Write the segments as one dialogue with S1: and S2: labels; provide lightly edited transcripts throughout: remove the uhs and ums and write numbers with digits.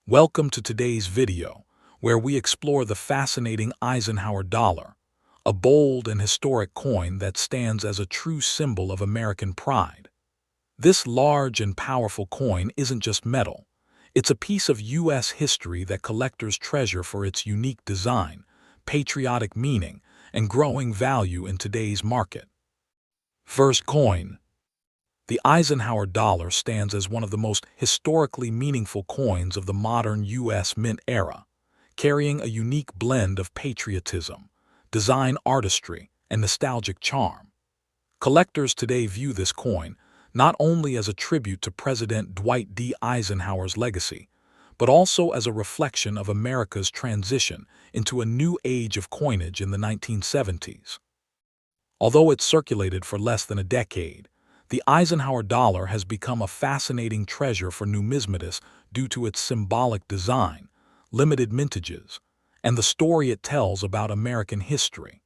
S1: Welcome to today's video, where we explore the fascinating Eisenhower dollar, a bold and historic coin that stands as a true symbol of American pride. This large and powerful coin isn't just metal. It's a piece of U.S. history that collectors treasure for its unique design, patriotic meaning, and growing value in today's market. First coin. The Eisenhower dollar stands as one of the most historically meaningful coins of the modern U.S. mint era, carrying a unique blend of patriotism, design artistry, and nostalgic charm. Collectors today view this coin not only as a tribute to President Dwight D. Eisenhower's legacy, but also as a reflection of America's transition into a new age of coinage in the 1970s. Although it circulated for less than a decade, the Eisenhower dollar has become a fascinating treasure for numismatists due to its symbolic design, limited mintages, and the story it tells about American history.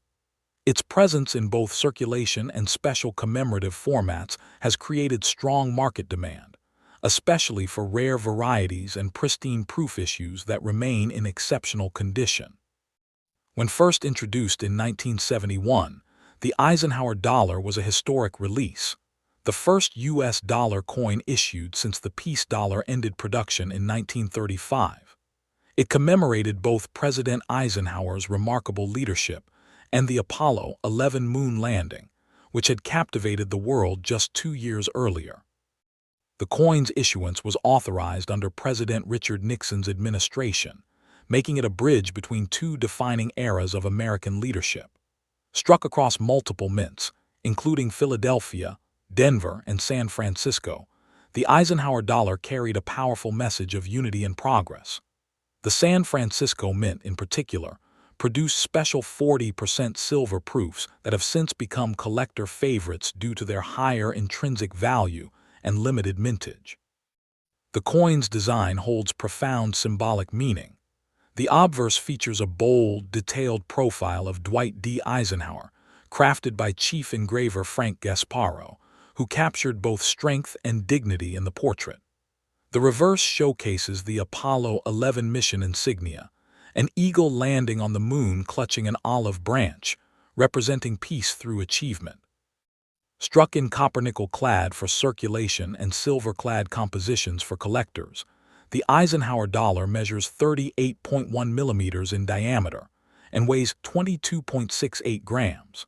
S1: Its presence in both circulation and special commemorative formats has created strong market demand, especially for rare varieties and pristine proof issues that remain in exceptional condition. When first introduced in 1971, the Eisenhower dollar was a historic release, the first U.S. dollar coin issued since the peace dollar ended production in 1935. It commemorated both President Eisenhower's remarkable leadership and the Apollo 11 moon landing, which had captivated the world just 2 years earlier. The coin's issuance was authorized under President Richard Nixon's administration, making it a bridge between two defining eras of American leadership. Struck across multiple mints, including Philadelphia, Denver, and San Francisco, the Eisenhower dollar carried a powerful message of unity and progress. The San Francisco Mint, in particular, produced special 40% silver proofs that have since become collector favorites due to their higher intrinsic value and limited mintage. The coin's design holds profound symbolic meaning. The obverse features a bold, detailed profile of Dwight D. Eisenhower, crafted by chief engraver Frank Gasparo, who captured both strength and dignity in the portrait. The reverse showcases the Apollo 11 mission insignia, an eagle landing on the moon clutching an olive branch, representing peace through achievement. Struck in copper-nickel clad for circulation and silver-clad compositions for collectors, the Eisenhower dollar measures 38.1 millimeters in diameter and weighs 22.68 grams.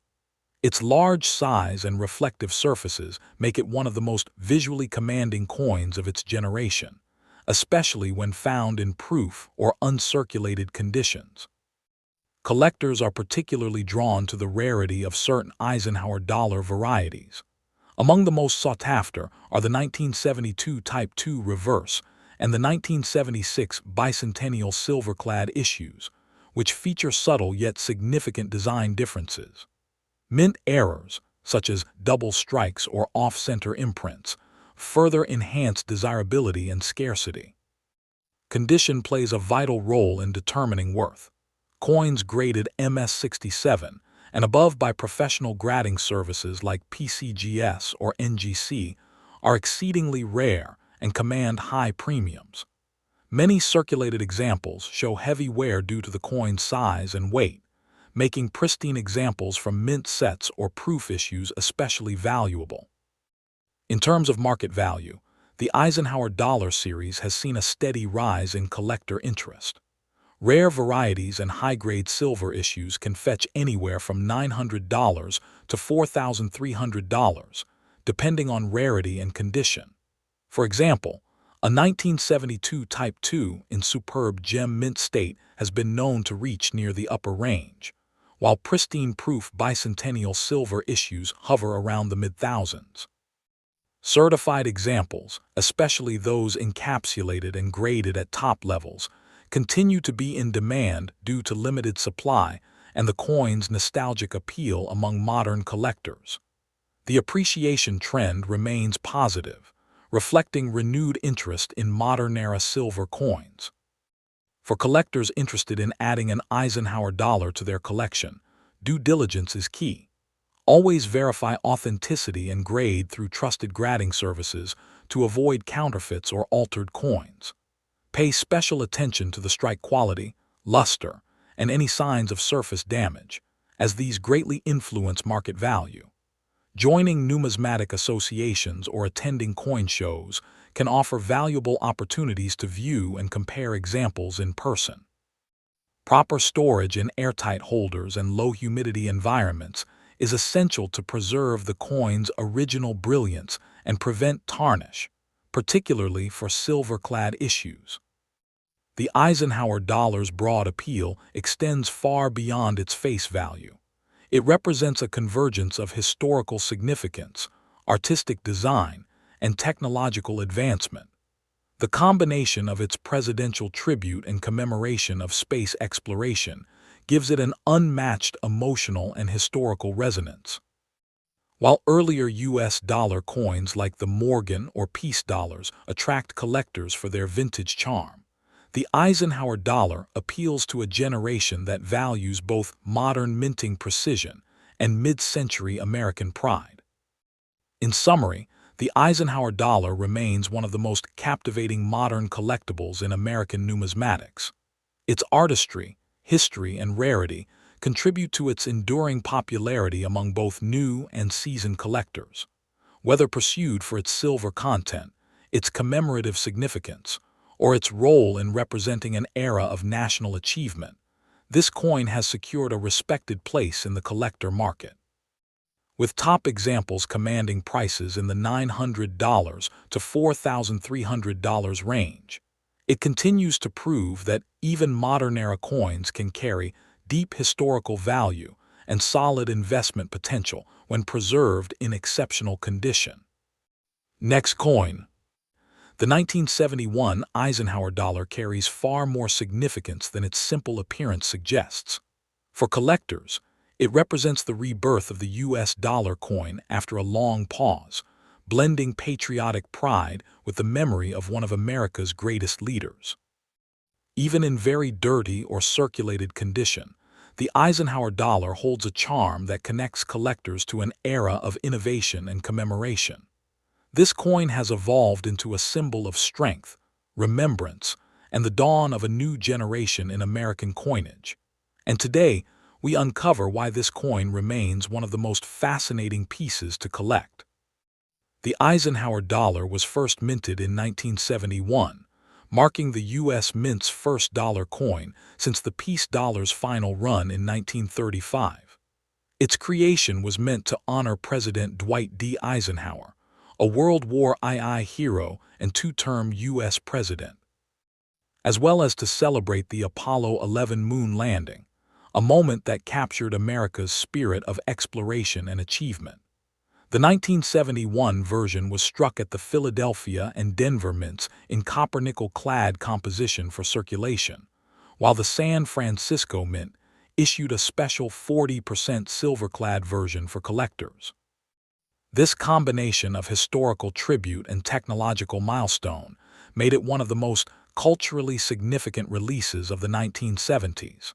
S1: Its large size and reflective surfaces make it one of the most visually commanding coins of its generation, especially when found in proof or uncirculated conditions. Collectors are particularly drawn to the rarity of certain Eisenhower dollar varieties. Among the most sought after are the 1972 Type II Reverse and the 1976 Bicentennial Silver-clad issues, which feature subtle yet significant design differences. Mint errors, such as double strikes or off-center imprints, further enhance desirability and scarcity. Condition plays a vital role in determining worth. Coins graded MS67 and above by professional grading services like PCGS or NGC are exceedingly rare and command high premiums. Many circulated examples show heavy wear due to the coin's size and weight, making pristine examples from mint sets or proof issues especially valuable. In terms of market value, the Eisenhower dollar series has seen a steady rise in collector interest. Rare varieties and high-grade silver issues can fetch anywhere from $900 to $4,300, depending on rarity and condition. For example, a 1972 Type II in superb gem mint state has been known to reach near the upper range, while pristine proof bicentennial silver issues hover around the mid-thousands. Certified examples, especially those encapsulated and graded at top levels, continue to be in demand due to limited supply and the coin's nostalgic appeal among modern collectors. The appreciation trend remains positive, reflecting renewed interest in modern-era silver coins. For collectors interested in adding an Eisenhower dollar to their collection, due diligence is key. Always verify authenticity and grade through trusted grading services to avoid counterfeits or altered coins. Pay special attention to the strike quality, luster, and any signs of surface damage, as these greatly influence market value. Joining numismatic associations or attending coin shows can offer valuable opportunities to view and compare examples in person. Proper storage in airtight holders and low-humidity environments is essential to preserve the coin's original brilliance and prevent tarnish, particularly for silver-clad issues. The Eisenhower dollar's broad appeal extends far beyond its face value. It represents a convergence of historical significance, artistic design, and technological advancement. The combination of its presidential tribute and commemoration of space exploration gives it an unmatched emotional and historical resonance. While earlier U.S. dollar coins like the Morgan or Peace dollars attract collectors for their vintage charm, the Eisenhower dollar appeals to a generation that values both modern minting precision and mid-century American pride. In summary, the Eisenhower dollar remains one of the most captivating modern collectibles in American numismatics. Its artistry, history, and rarity contribute to its enduring popularity among both new and seasoned collectors. Whether pursued for its silver content, its commemorative significance, or its role in representing an era of national achievement, this coin has secured a respected place in the collector market. With top examples commanding prices in the $900 to $4,300 range, it continues to prove that even modern-era coins can carry deep historical value and solid investment potential when preserved in exceptional condition. Next coin. The 1971 Eisenhower dollar carries far more significance than its simple appearance suggests. For collectors, it represents the rebirth of the U.S. dollar coin after a long pause, blending patriotic pride with the memory of one of America's greatest leaders. Even in very dirty or circulated condition, the Eisenhower dollar holds a charm that connects collectors to an era of innovation and commemoration. This coin has evolved into a symbol of strength, remembrance, and the dawn of a new generation in American coinage. And today, we uncover why this coin remains one of the most fascinating pieces to collect. The Eisenhower dollar was first minted in 1971, marking the U.S. Mint's first dollar coin since the Peace dollar's final run in 1935. Its creation was meant to honor President Dwight D. Eisenhower, a World War II hero and two-term U.S. president, as well as to celebrate the Apollo 11 moon landing, a moment that captured America's spirit of exploration and achievement. The 1971 version was struck at the Philadelphia and Denver mints in copper-nickel-clad composition for circulation, while the San Francisco Mint issued a special 40% silver-clad version for collectors. This combination of historical tribute and technological milestone made it one of the most culturally significant releases of the 1970s.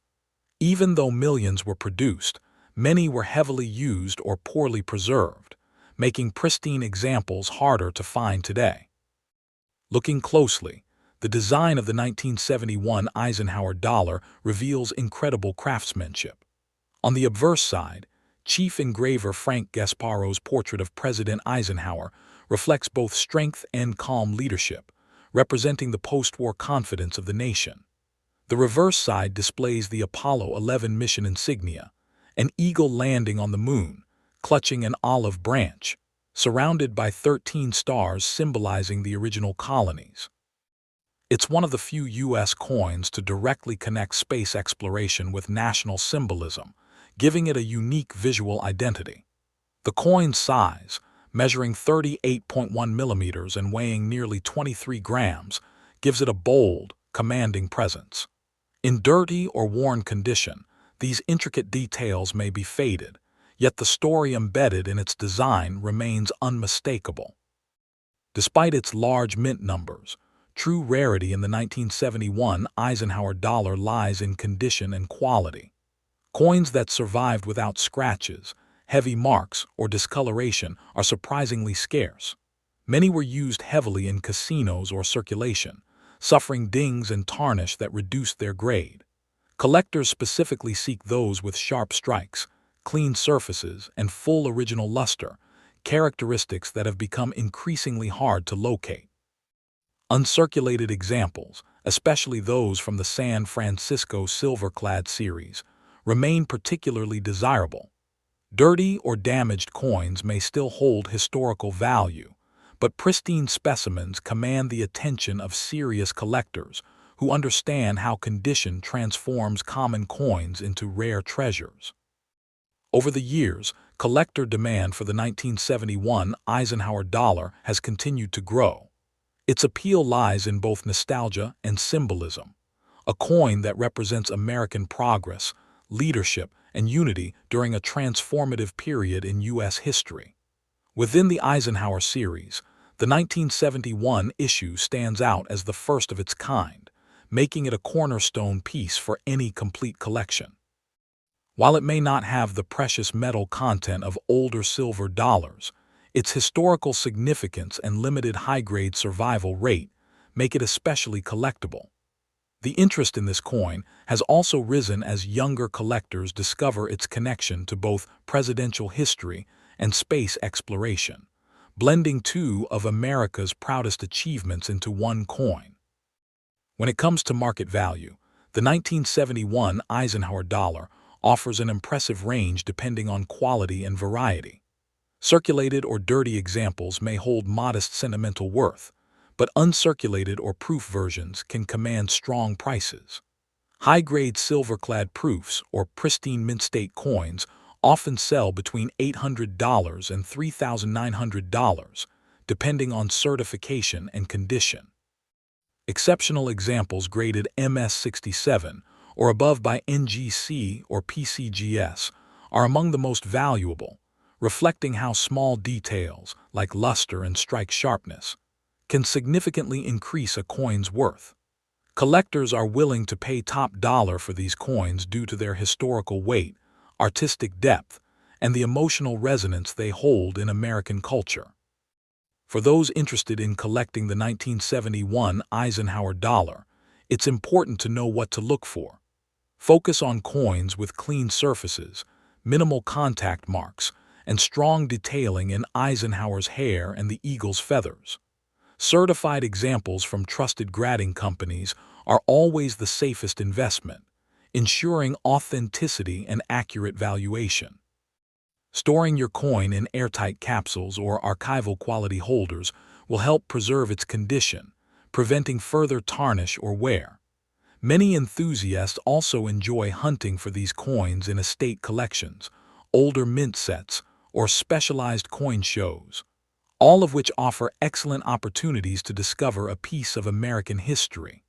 S1: Even though millions were produced, many were heavily used or poorly preserved, making pristine examples harder to find today. Looking closely, the design of the 1971 Eisenhower dollar reveals incredible craftsmanship. On the obverse side, Chief Engraver Frank Gasparo's portrait of President Eisenhower reflects both strength and calm leadership, representing the post-war confidence of the nation. The reverse side displays the Apollo 11 mission insignia, an eagle landing on the moon, clutching an olive branch, surrounded by 13 stars symbolizing the original colonies. It's one of the few U.S. coins to directly connect space exploration with national symbolism, giving it a unique visual identity. The coin's size, measuring 38.1 millimeters and weighing nearly 23 grams, gives it a bold, commanding presence. In dirty or worn condition, these intricate details may be faded, yet the story embedded in its design remains unmistakable. Despite its large mint numbers, true rarity in the 1971 Eisenhower dollar lies in condition and quality. Coins that survived without scratches, heavy marks, or discoloration are surprisingly scarce. Many were used heavily in casinos or circulation, suffering dings and tarnish that reduce their grade. Collectors specifically seek those with sharp strikes, clean surfaces, and full original luster, characteristics that have become increasingly hard to locate. Uncirculated examples, especially those from the San Francisco Silverclad series, remain particularly desirable. Dirty or damaged coins may still hold historical value, but pristine specimens command the attention of serious collectors who understand how condition transforms common coins into rare treasures. Over the years, collector demand for the 1971 Eisenhower dollar has continued to grow. Its appeal lies in both nostalgia and symbolism, a coin that represents American progress, leadership, and unity during a transformative period in U.S. history. Within the Eisenhower series, the 1971 issue stands out as the first of its kind, making it a cornerstone piece for any complete collection. While it may not have the precious metal content of older silver dollars, its historical significance and limited high-grade survival rate make it especially collectible. The interest in this coin has also risen as younger collectors discover its connection to both presidential history and space exploration, blending two of America's proudest achievements into one coin. When it comes to market value, the 1971 Eisenhower dollar offers an impressive range depending on quality and variety. Circulated or dirty examples may hold modest sentimental worth, but uncirculated or proof versions can command strong prices. High-grade silver-clad proofs or pristine mint-state coins often sell between $800 and $3,900, depending on certification and condition. Exceptional examples graded MS-67 or above by NGC or PCGS are among the most valuable, reflecting how small details, like luster and strike sharpness, can significantly increase a coin's worth. Collectors are willing to pay top dollar for these coins due to their historical weight, artistic depth, and the emotional resonance they hold in American culture. For those interested in collecting the 1971 Eisenhower dollar, it's important to know what to look for. Focus on coins with clean surfaces, minimal contact marks, and strong detailing in Eisenhower's hair and the eagle's feathers. Certified examples from trusted grading companies are always the safest investment, ensuring authenticity and accurate valuation. Storing your coin in airtight capsules or archival quality holders will help preserve its condition, preventing further tarnish or wear. Many enthusiasts also enjoy hunting for these coins in estate collections, older mint sets, or specialized coin shows, all of which offer excellent opportunities to discover a piece of American history.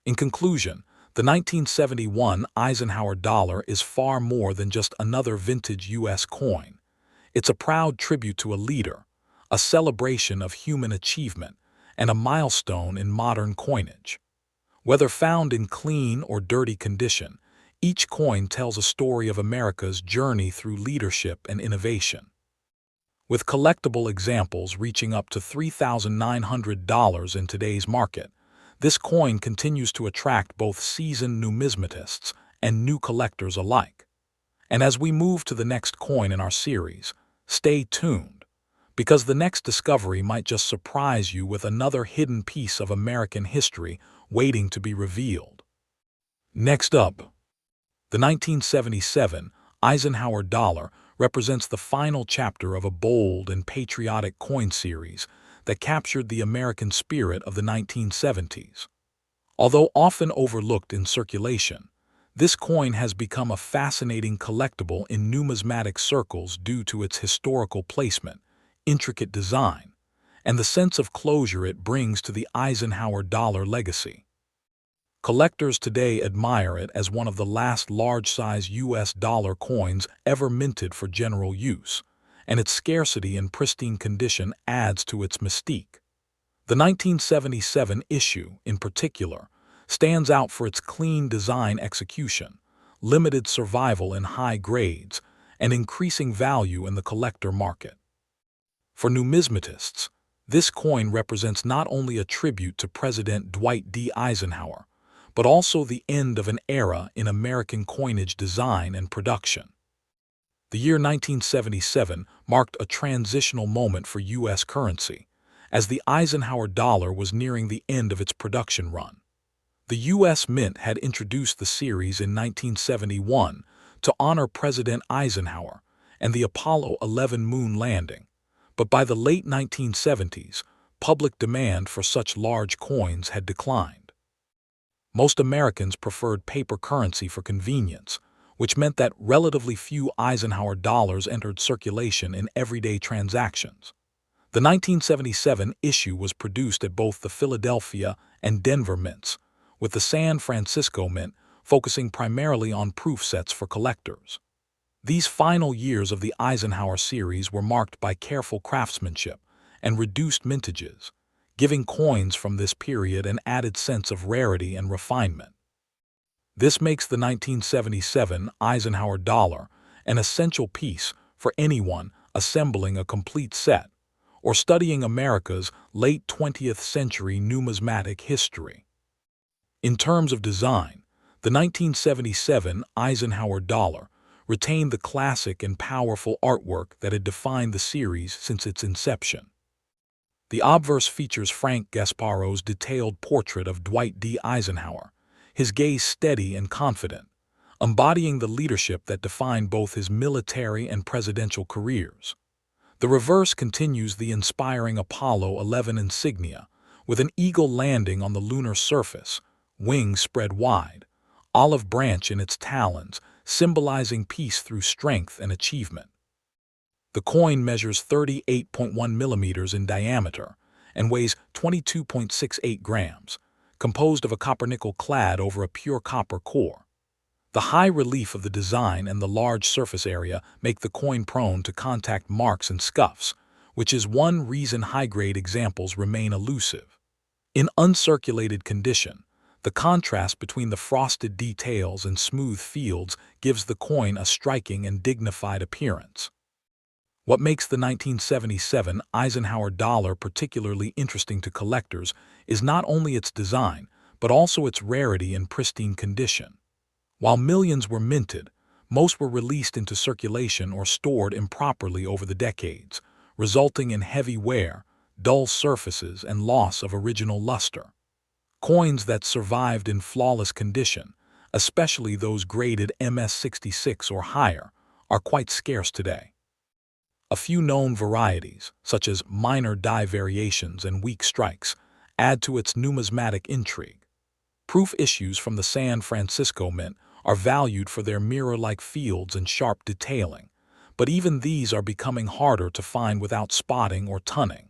S1: In conclusion, the 1971 Eisenhower dollar is far more than just another vintage U.S. coin. It's a proud tribute to a leader, a celebration of human achievement, and a milestone in modern coinage. Whether found in clean or dirty condition, each coin tells a story of America's journey through leadership and innovation. With collectible examples reaching up to $3,900 in today's market, this coin continues to attract both seasoned numismatists and new collectors alike. And as we move to the next coin in our series, stay tuned, because the next discovery might just surprise you with another hidden piece of American history waiting to be revealed. Next up, the 1977 Eisenhower dollar represents the final chapter of a bold and patriotic coin series that captured the American spirit of the 1970s. Although often overlooked in circulation, this coin has become a fascinating collectible in numismatic circles due to its historical placement, intricate design, and the sense of closure it brings to the Eisenhower dollar legacy. Collectors today admire it as one of the last large-size U.S. dollar coins ever minted for general use, and its scarcity and pristine condition adds to its mystique. The 1977 issue, in particular, stands out for its clean design execution, limited survival in high grades, and increasing value in the collector market. For numismatists, This coin represents not only a tribute to President Dwight D. Eisenhower, but also the end of an era in American coinage design and production. The year 1977 marked a transitional moment for U.S. currency, as the Eisenhower dollar was nearing the end of its production run. The U.S. Mint had introduced the series in 1971 to honor President Eisenhower and the Apollo 11 moon landing, but by the late 1970s, public demand for such large coins had declined. Most Americans preferred paper currency for convenience, which meant that relatively few Eisenhower dollars entered circulation in everyday transactions. The 1977 issue was produced at both the Philadelphia and Denver mints, with the San Francisco Mint focusing primarily on proof sets for collectors. These final years of the Eisenhower series were marked by careful craftsmanship and reduced mintages, giving coins from this period an added sense of rarity and refinement. This makes the 1977 Eisenhower dollar an essential piece for anyone assembling a complete set or studying America's late 20th century numismatic history. In terms of design, the 1977 Eisenhower dollar retained the classic and powerful artwork that had defined the series since its inception. The obverse features Frank Gasparo's detailed portrait of Dwight D. Eisenhower, his gaze steady and confident, embodying the leadership that defined both his military and presidential careers. The reverse continues the inspiring Apollo 11 insignia, with an eagle landing on the lunar surface, wings spread wide, olive branch in its talons, symbolizing peace through strength and achievement. The coin measures 38.1 millimeters in diameter and weighs 22.68 grams, composed of a copper-nickel clad over a pure copper core. The high relief of the design and the large surface area make the coin prone to contact marks and scuffs, which is one reason high-grade examples remain elusive. In uncirculated condition, the contrast between the frosted details and smooth fields gives the coin a striking and dignified appearance. What makes the 1977 Eisenhower dollar particularly interesting to collectors is not only its design, but also its rarity and pristine condition. While millions were minted, most were released into circulation or stored improperly over the decades, resulting in heavy wear, dull surfaces, and loss of original luster. Coins that survived in flawless condition, especially those graded MS-66 or higher, are quite scarce today. A few known varieties, such as minor die variations and weak strikes, add to its numismatic intrigue. Proof issues from the San Francisco Mint are valued for their mirror-like fields and sharp detailing, but even these are becoming harder to find without spotting or tunning.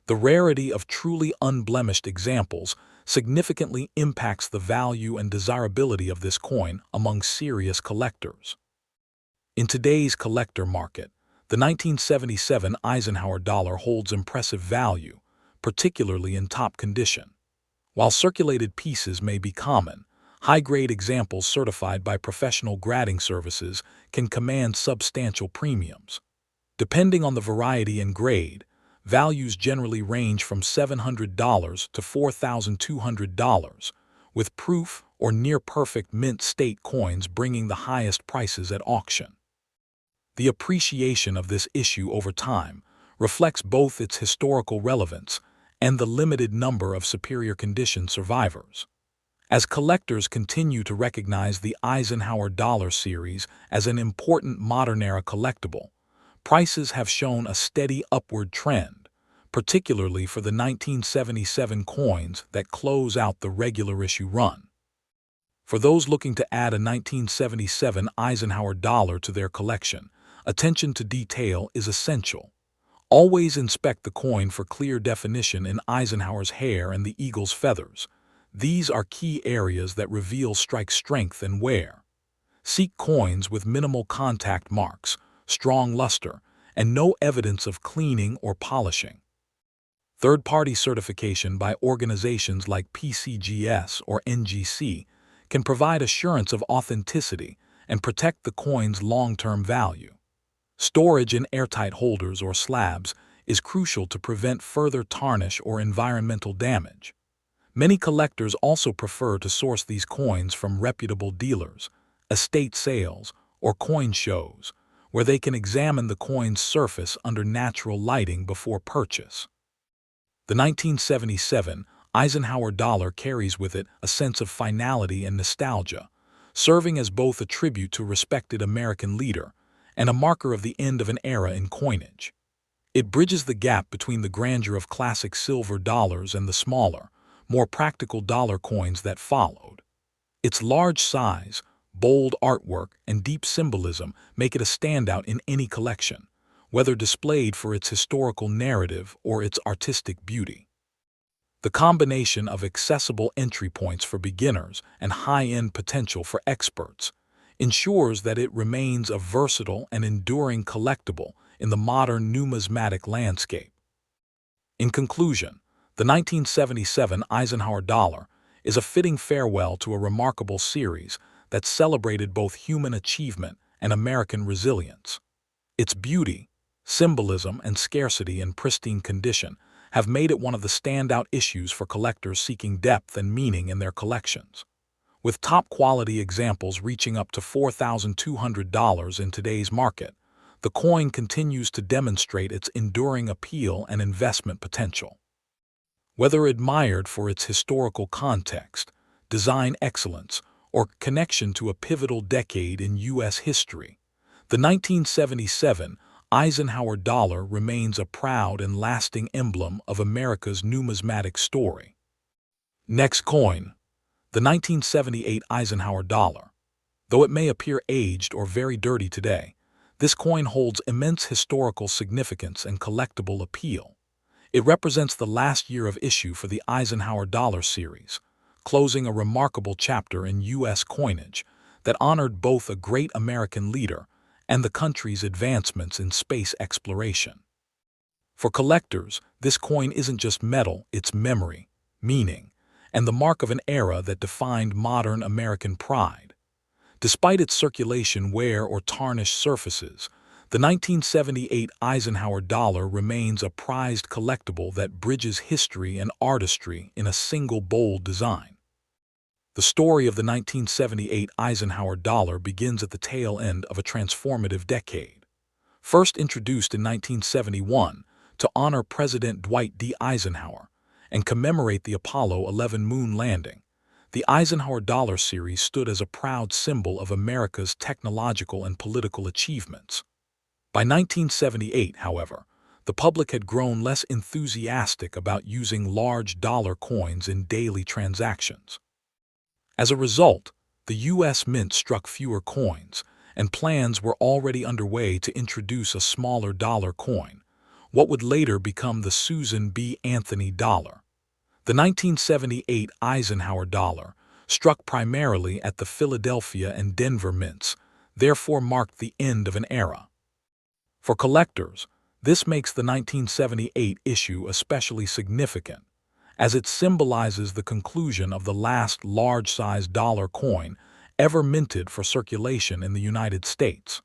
S1: The rarity of truly unblemished examples significantly impacts the value and desirability of this coin among serious collectors. In today's collector market, the 1977 Eisenhower dollar holds impressive value, particularly in top condition. While circulated pieces may be common, high-grade examples certified by professional grading services can command substantial premiums. Depending on the variety and grade, values generally range from $700 to $4,200, with proof or near-perfect mint state coins bringing the highest prices at auction. The appreciation of this issue over time reflects both its historical relevance and the limited number of superior condition survivors. As collectors continue to recognize the Eisenhower dollar series as an important modern-era collectible, prices have shown a steady upward trend, particularly for the 1977 coins that close out the regular issue run. For those looking to add a 1977 Eisenhower dollar to their collection, attention to detail is essential. Always inspect the coin for clear definition in Eisenhower's hair and the eagle's feathers. These are key areas that reveal strike strength and wear. Seek coins with minimal contact marks, strong luster, and no evidence of cleaning or polishing. Third-party certification by organizations like PCGS or NGC can provide assurance of authenticity and protect the coin's long-term value. Storage in airtight holders or slabs is crucial to prevent further tarnish or environmental damage. Many collectors also prefer to source these coins from reputable dealers, estate sales, or coin shows, where they can examine the coin's surface under natural lighting before purchase. The 1977 Eisenhower dollar carries with it a sense of finality and nostalgia, serving as both a tribute to a respected American leader and a marker of the end of an era in coinage. It bridges the gap between the grandeur of classic silver dollars and the smaller, more practical dollar coins that followed. Its large size, bold artwork, and deep symbolism make it a standout in any collection, whether displayed for its historical narrative or its artistic beauty. The combination of accessible entry points for beginners and high-end potential for experts ensures that it remains a versatile and enduring collectible in the modern numismatic landscape. In conclusion, the 1977 Eisenhower dollar is a fitting farewell to a remarkable series that celebrated both human achievement and American resilience. Its beauty, symbolism, and scarcity in pristine condition have made it one of the standout issues for collectors seeking depth and meaning in their collections. With top-quality examples reaching up to $4,200 in today's market, the coin continues to demonstrate its enduring appeal and investment potential. Whether admired for its historical context, design excellence, or connection to a pivotal decade in U.S. history, the 1977 Eisenhower dollar remains a proud and lasting emblem of America's numismatic story. Next coin, the 1978 Eisenhower dollar. Though it may appear aged or very dirty today, this coin holds immense historical significance and collectible appeal. It represents the last year of issue for the Eisenhower dollar series, closing a remarkable chapter in U.S. coinage that honored both a great American leader and the country's advancements in space exploration. For collectors, this coin isn't just metal, it's memory, meaning, and the mark of an era that defined modern American pride. Despite its circulation, wear, or tarnished surfaces, the 1978 Eisenhower dollar remains a prized collectible that bridges history and artistry in a single bold design. The story of the 1978 Eisenhower dollar begins at the tail end of a transformative decade. First introduced in 1971 to honor President Dwight D. Eisenhower and commemorate the Apollo 11 moon landing, the Eisenhower dollar series stood as a proud symbol of America's technological and political achievements. By 1978, however, the public had grown less enthusiastic about using large dollar coins in daily transactions. As a result, the U.S. Mint struck fewer coins, and plans were already underway to introduce a smaller dollar coin, what would later become the Susan B. Anthony dollar. The 1978 Eisenhower dollar, struck primarily at the Philadelphia and Denver mints, therefore marked the end of an era. For collectors, this makes the 1978 issue especially significant, as it symbolizes the conclusion of the last large-sized dollar coin ever minted for circulation in the United States.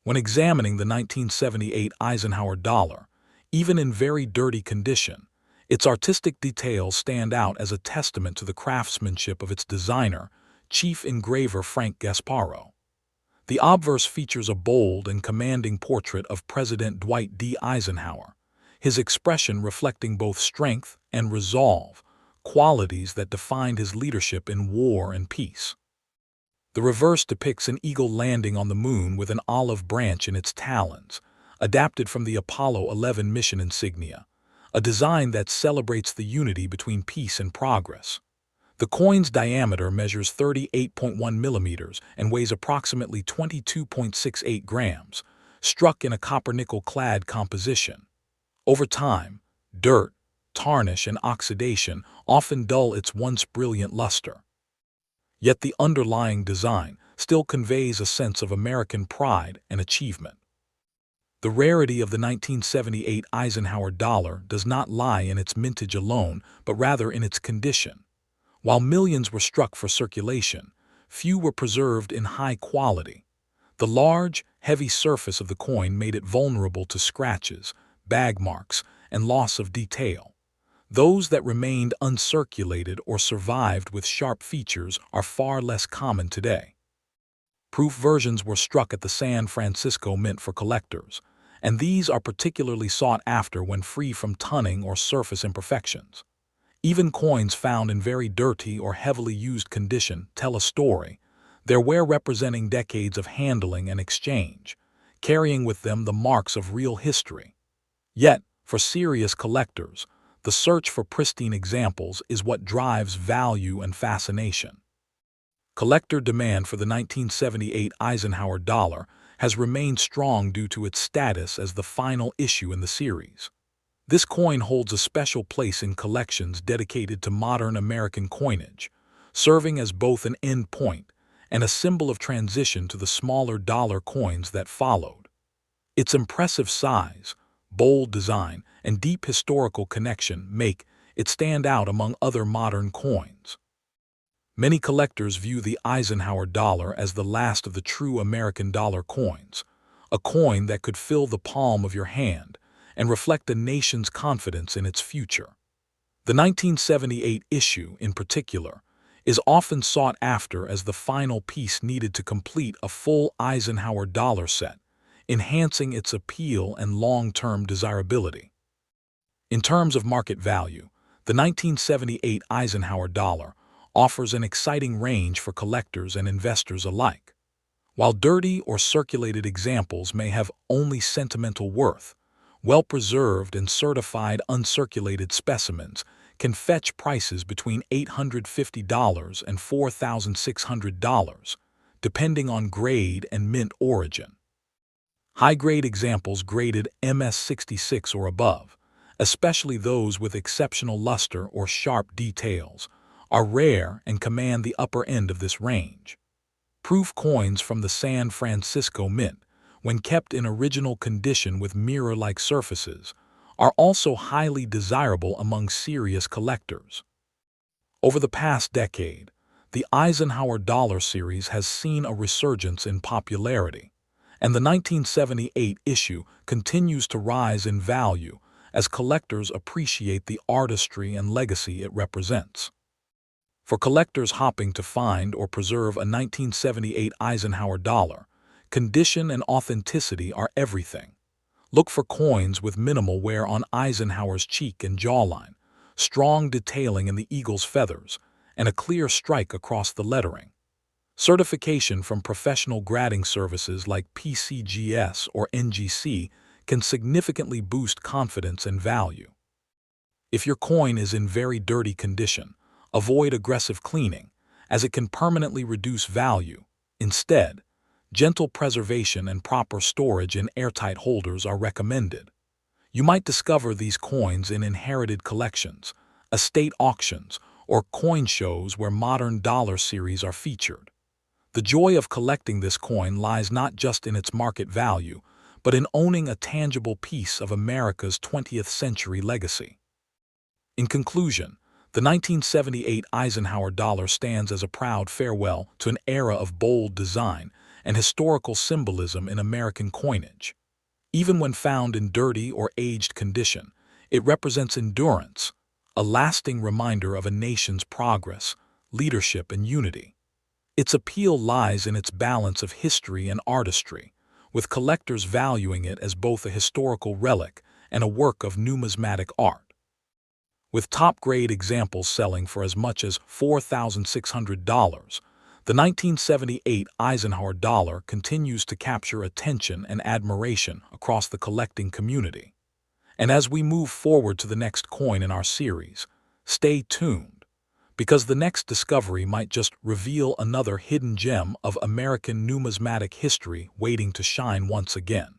S1: When examining the 1978 Eisenhower dollar, even in very dirty condition, its artistic details stand out as a testament to the craftsmanship of its designer, chief engraver Frank Gasparo. The obverse features a bold and commanding portrait of President Dwight D. Eisenhower, his expression reflecting both strength and resolve, qualities that defined his leadership in war and peace. The reverse depicts an eagle landing on the moon with an olive branch in its talons, adapted from the Apollo 11 mission insignia, a design that celebrates the unity between peace and progress. The coin's diameter measures 38.1 millimeters and weighs approximately 22.68 grams, struck in a copper-nickel-clad composition. Over time, dirt, tarnish, and oxidation often dull its once brilliant luster. Yet the underlying design still conveys a sense of American pride and achievement. The rarity of the 1978 Eisenhower dollar does not lie in its mintage alone, but rather in its condition. While millions were struck for circulation, few were preserved in high quality. The large, heavy surface of the coin made it vulnerable to scratches, bag marks, and loss of detail. Those that remained uncirculated or survived with sharp features are far less common today. Proof versions were struck at the San Francisco Mint for collectors, and these are particularly sought after when free from tunning or surface imperfections. Even coins found in very dirty or heavily used condition tell a story, their wear representing decades of handling and exchange, carrying with them the marks of real history. Yet, for serious collectors, the search for pristine examples is what drives value and fascination. Collector demand for the 1978 Eisenhower dollar has remained strong due to its status as the final issue in the series. This coin holds a special place in collections dedicated to modern American coinage, serving as both an end point and a symbol of transition to the smaller dollar coins that followed. Its impressive size, bold design, and deep historical connection make it stand out among other modern coins. Many collectors view the Eisenhower dollar as the last of the true American dollar coins, a coin that could fill the palm of your hand and reflect a nation's confidence in its future. The 1978 issue, in particular, is often sought after as the final piece needed to complete a full Eisenhower dollar set, enhancing its appeal and long-term desirability. In terms of market value, the 1978 Eisenhower dollar offers an exciting range for collectors and investors alike. While dirty or circulated examples may have only sentimental worth, well-preserved and certified uncirculated specimens can fetch prices between $850 and $4,600, depending on grade and mint origin. High-grade examples graded MS66 or above, especially those with exceptional luster or sharp details, are rare and command the upper end of this range. Proof coins from the San Francisco Mint, when kept in original condition with mirror-like surfaces, are also highly desirable among serious collectors. Over the past decade, the Eisenhower dollar series has seen a resurgence in popularity, and the 1978 issue continues to rise in value as collectors appreciate the artistry and legacy it represents. For collectors hopping to find or preserve a 1978 Eisenhower dollar, condition and authenticity are everything. Look for coins with minimal wear on Eisenhower's cheek and jawline, strong detailing in the eagle's feathers, and a clear strike across the lettering. Certification from professional grading services like PCGS or NGC can significantly boost confidence and value. If your coin is in very dirty condition, avoid aggressive cleaning, as it can permanently reduce value. Instead, gentle preservation and proper storage in airtight holders are recommended. You might discover these coins in inherited collections, estate auctions, or coin shows where modern dollar series are featured. The joy of collecting this coin lies not just in its market value, but in owning a tangible piece of America's 20th century legacy. In conclusion, the 1978 Eisenhower dollar stands as a proud farewell to an era of bold design and historical symbolism in American coinage. Even when found in dirty or aged condition, it represents endurance, a lasting reminder of a nation's progress, leadership, and unity. Its appeal lies in its balance of history and artistry, with collectors valuing it as both a historical relic and a work of numismatic art. With top-grade examples selling for as much as $4,600, the 1978 Eisenhower dollar continues to capture attention and admiration across the collecting community. And as we move forward to the next coin in our series, stay tuned, because the next discovery might just reveal another hidden gem of American numismatic history waiting to shine once again.